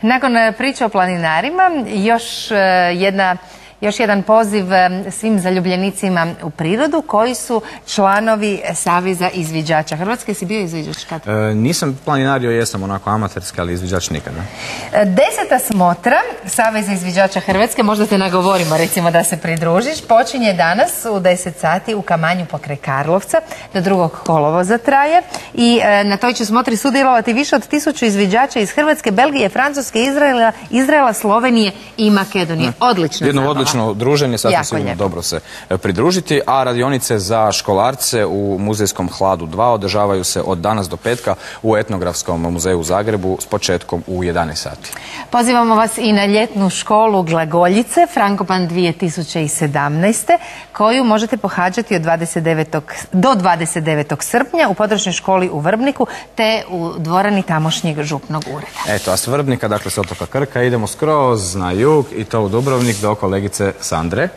Nakon priče o planinarima, još jedan poziv svim zaljubljenicima u prirodu koji su članovi Saveza izviđača Hrvatske. Si bio izviđač kad? Nisam planinario, jesam onako amaterski, ali izviđač nikada. 10. smotra Saveza izviđača Hrvatske, možda te nagovorimo recimo da se pridružiš, počinje danas u 10 sati u Kamanju pokraj Karlovca, do 2. kolovoza traje i na toj će smotri sudjelovati više od 1000 izviđača iz Hrvatske, Belgije, Francuske, Izraela, Slovenije i Makedonije. Odlično. Odlično druženje, sasvim sigurno dobro se pridružiti, a radionice za školarce u muzejskom hladu 2 održavaju se od danas do petka u Etnografskom muzeju u Zagrebu s početkom u 11 sati. Pozivamo vas i na ljetnu školu Glagoljice, Frankopan 2017. koju možete pohađati do 29. srpnja u područnoj školi u Vrbniku te u dvorani tamošnjeg župnog ureda. Eto, a s Vrbnika, dakle s otoka Krka, idemo skroz na jug i to u Dubrovnik do kolegice Sandre.